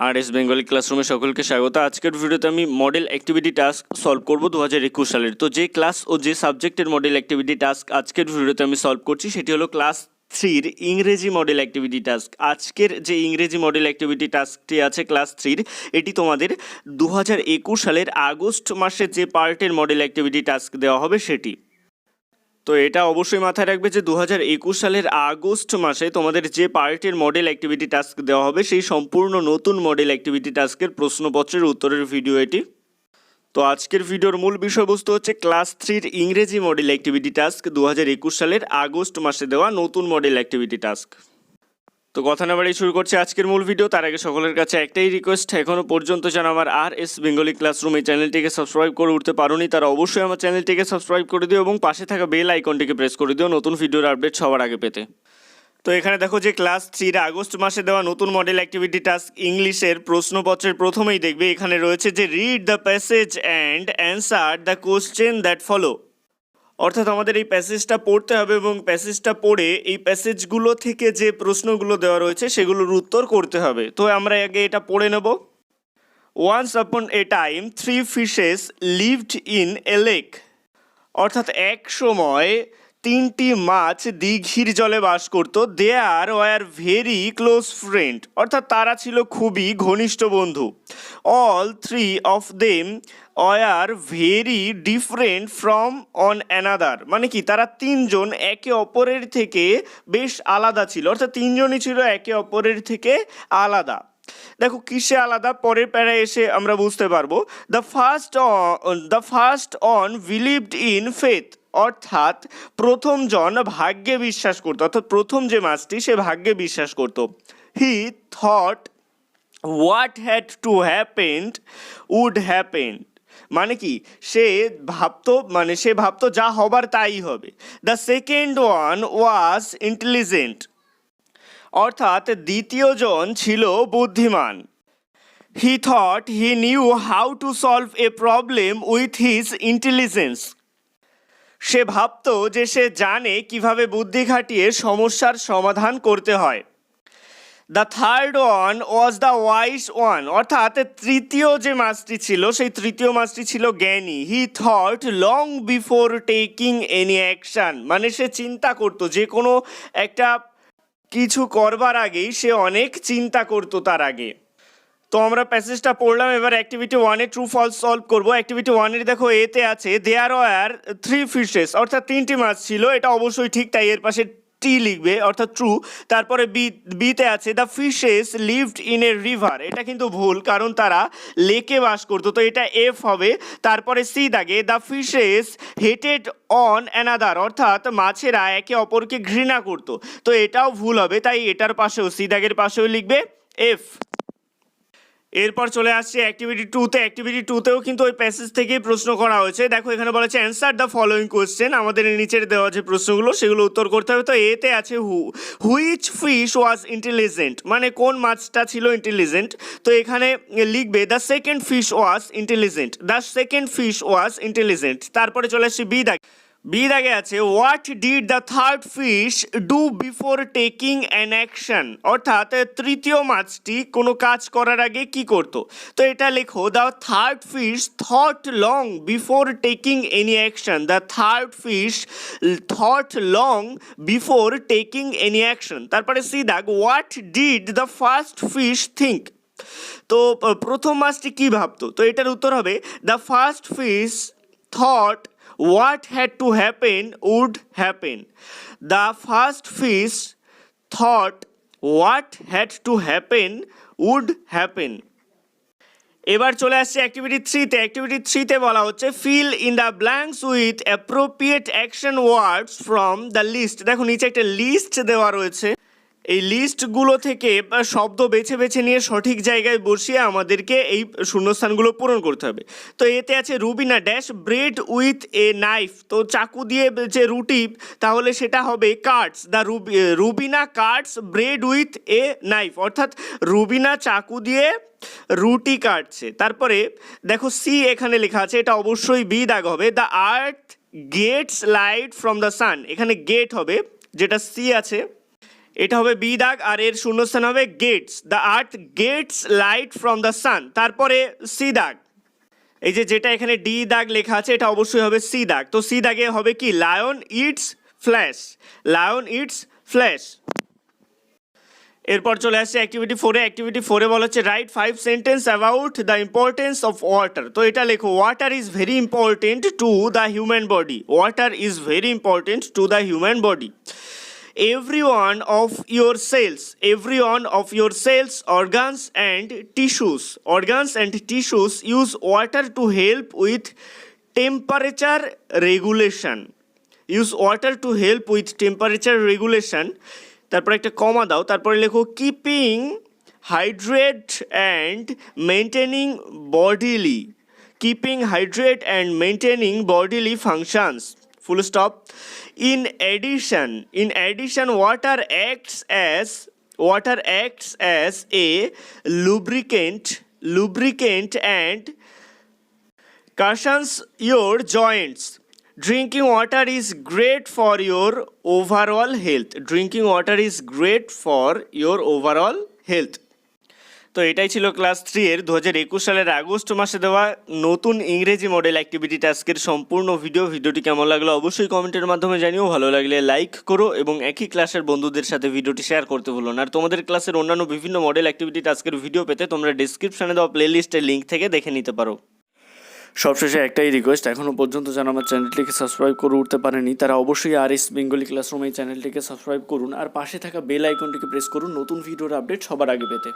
আর S Bengali ক্লাসরুমে সকলকে স্বাগত। আজকের ভিডিওতে আমি মডেল অ্যাক্টিভিটি টাস্ক সলভ করব 2021 সালের। তো যে ক্লাস ও যে সাবজেক্টের মডেল অ্যাক্টিভিটি টাস্ক আজকের ভিডিওতে আমি সলভ করছি সেটি হলো ক্লাস 3-র ইংরেজি মডেল অ্যাক্টিভিটি টাস্ক। আজকের যে ইংরেজি মডেল অ্যাক্টিভিটি টাস্কটি আছে ক্লাস 3-র, এটি তোমাদের 2021 সালের আগস্ট মাসে যে পার্টের মডেল অ্যাক্টিভিটি টাস্ক দেওয়া হবে সেটি। তো এটা অবশ্যই মাথায় রাখবে যে 2021 সালের আগস্ট মাসে তোমাদের যে পার্টের মডেল অ্যাক্টিভিটি টাস্ক দেওয়া হবে সেই সম্পূর্ণ নতুন মডেল অ্যাক্টিভিটি টাস্কের প্রশ্নপত্রের উত্তরের ভিডিও এটি। তো আজকের ভিডিওর মূল বিষয়বস্তু হচ্ছে ক্লাস 3-র ইংরেজি মডেল অ্যাক্টিভিটি টাস্ক 2021 সালের আগস্ট মাসে দেওয়া নতুন মডেল অ্যাক্টিভিটি টাস্ক। তো কথা না বাড়িয়ে শুরু করছি আজকের মূল ভিডিও। তার আগে সকলের কাছে একটাই রিকোয়েস্ট, এখনও পর্যন্ত যেন আমার আর এস বেঙ্গলি ক্লাসরুম এই চ্যানেলটিকে সাবস্ক্রাইব করে উঠতে পারোনি তারা অবশ্যই আমার চ্যানেলটিকে সাবস্ক্রাইব করে দিও এবং পাশে থাকা বেল আইকনটিকে প্রেস করে দিও নতুন ভিডিওর আপডেট সবার আগে পেতে। তো এখানে দেখো যে ক্লাস 3-র আগস্ট মাসে দেওয়া নতুন মডেল অ্যাক্টিভিটি টাস্ক ইংলিশের প্রশ্নপত্রের প্রথমেই দেখবে এখানে রয়েছে যে read the passage and answer the question that follow. অর্থাৎ আমাদের এই প্যাসেজটা পড়তে হবে এবং প্যাসেজটা পড়ে এই প্যাসেজগুলো থেকে যে প্রশ্নগুলো দেওয়া রয়েছে সেগুলোর উত্তর করতে হবে। তো আমরা আগে এটা পড়ে নেব। Once upon a time 3 fishes lived in a lake. অর্থাৎ এক সময় 3টি মাছ দিঘির জলে বাস করত। They are were very close friend, অর্থাৎ তারা ছিল খুবই ঘনিষ্ঠ বন্ধু। All 3 of them were very different from one another, মানে কি তারা তিনজন একে অপরের থেকে বেশ আলাদা ছিল, অর্থাৎ তিনজনই ছিল একে অপরের থেকে আলাদা। দেখো কিসে আলাদা পরের প্যারায় এসে আমরা বুঝতে পারবো। The first on believed in faith, অর্থাৎ প্রথমজন ভাগ্যে বিশ্বাস করতো, অর্থাৎ প্রথম যে মাছটি সে ভাগ্যে বিশ্বাস করতো। He thought what had to happened would happen, মানে কি সে ভাবতো যা হবার তাই হবে। The second one was intelligent, অর্থাৎ দ্বিতীয়জন ছিল বুদ্ধিমান। He thought he knew how to solve a problem with his intelligence, সে ভাবতো যে সে জানে কিভাবে বুদ্ধি খাটিয়ে সমস্যার সমাধান করতে হয়। The third one was the wise one, অর্থাৎ তৃতীয় যে মাছটি ছিল সেই তৃতীয় মাছটি ছিল জ্ঞানী। He thought long before taking any action, মানে সে চিন্তা করতো যে কোনো একটা কিছু করবার আগেই সে অনেক চিন্তা করতো তার আগে। তো আমরা প্যাসেজটা পড়লাম, এবার অ্যাক্টিভিটি 1-এ ট্রু ফলস সলভ করবো। অ্যাক্টিভিটি 1-এর দেখো এতে আছে দেয়ার ওয়ার 3 ফিশেস, অর্থাৎ 3টি মাছ ছিল, এটা অবশ্যই ঠিক, তাই এর পাশে টি লিখবে অর্থাৎ ট্রু। তারপরে বিতে আছে the fishes lived in A river, এটা কিন্তু ভুল কারণ তারা লেকে বাস করতো, তো এটা এফ হবে। তারপরে সি দাগে the fishes hated on another, অর্থাৎ মাছেরা একে অপরকে ঘৃণা করতো, তো এটাও ভুল হবে, তাই এটার পাশেও সি দাগের পাশেও লিখবে এফ। এরপর চলে আসছে অ্যাক্টিভিটি 2-তে। অ্যাক্টিভিটি 2-তেও কিন্তু ওই প্যাসেজ থেকেই প্রশ্ন করা হয়েছে। দেখো এখানে বলা হচ্ছে অ্যান্সার দ্য ফলোয়িং কোয়েশ্চেন, আমাদের নিচের দেওয়া যে প্রশ্নগুলো সেগুলো উত্তর করতে হবে। তো এতে আছে হুইচ ফিশ ওয়াজ ইন্টেলিজেন্ট, মানে কোন মাছটা ছিল ইন্টেলিজেন্ট, তো এখানে লিখবে the second fish was intelligent, the second fish was intelligent. তারপরে চলে আসছে বি দাগে আছে what did the third fish do before taking an action, অর্থাৎ তৃতীয় মাছটি কোনো কাজ করার আগে কি করতো, তো এটা লেখো the third fish thought long before taking any action, the third fish thought long before taking any action. তারপরে সি দাগ what did the first fish think, তো প্রথম মাছটি কি ভাবতো, তো এটার উত্তর হবে the first fish thought what had to happen would happen. The first fish thought what had to happen would happen. এবার চলে আসছে অ্যাক্টিভিটি 3-তে। অ্যাক্টিভিটি 3-তে বলা হচ্ছে fill in the blanks with appropriate action words from the list. দেখো নিচে একটা list দেওয়া রয়েছে, এই লিস্টগুলো থেকে শব্দ বেছে বেছে নিয়ে সঠিক জায়গায় বসিয়ে আমাদেরকে এই শূন্যস্থানগুলো পূরণ করতে হবে। তো এতে আছে Rubina dash bread with a knife, তো চাকু দিয়ে যে রুটি তাহলে সেটা হবে Katz, the Rubina Katz bread with a knife, অর্থাৎ রুবিনা চাকু দিয়ে রুটি কাটছে। তারপরে দেখো সি এখানে লেখা আছে, এটা অবশ্যই বি দাগ হবে। The earth gets light from the sun, এখানে গেট হবে যেটা সি আছে। এটা হবে বি দাগ, আর এর শূন্যস্থান হবে gets, the earth gets light from the sun. তারপরে সি দাগ, এই যে যেটা এখানে ডি দাগ লেখা আছে এটা অবশ্যই হবে সি দাগ। তো সি দাগে হবে কি, lion it's flash, lion it's flash. এরপর চলে আসছে অ্যাক্টিভিটি 4-এ। অ্যাক্টিভিটি 4-এ বলা হচ্ছে right 5 sentence about the importance of water. তো এটা লেখো, water is very important to the human body, water is very important to the human body. Every one of your cells, organs and tissues use water to help with temperature regulation. তারপর একটা কমা দাও, তারপরে লেখো keeping hydrate and maintaining bodily functions. Full stop. In addition, water acts as a lubricant and cushions your joints. Drinking water is great for your overall health. তো এটাই ছিল class 3-এর 2021 সালের August মাসে দেওয়া নতুন ইংরেজি মডেল অ্যাক্টিভিটি টাস্কের সম্পূর্ণ ভিডিওটি কেমন লাগলো অবশ্যই কমেন্টের মাধ্যমে জানিও। ভালো লাগলে লাইক করো এবং একই ক্লাসের বন্ধুদের সাথে ভিডিওটি শেয়ার করতে ভুলো না। আর তোমাদের ক্লাসের অন্যান্য বিভিন্ন মডেল অ্যাক্টিভিটি টাস্কের ভিডিও পেতে তোমরা ডেসক্রিপশনে দেওয়া প্লেলিস্টের লিঙ্ক থেকে দেখে নিতে পারো। সবশেষে একটাই রিকোয়েস্ট, এখনও পর্যন্ত যারা আমার চ্যানেলটিকে সাবস্ক্রাইব করে উঠতে পারেনি তারা অবশ্যই RS বেঙ্গলি ক্লাসরুম এই চ্যানেলটিকে সাবস্ক্রাইব করুন আর পাশে থাকা বেল আইকনটিকে প্রেস করুন নতুন ভিডিওর আপডেট সবার আগে পেতে।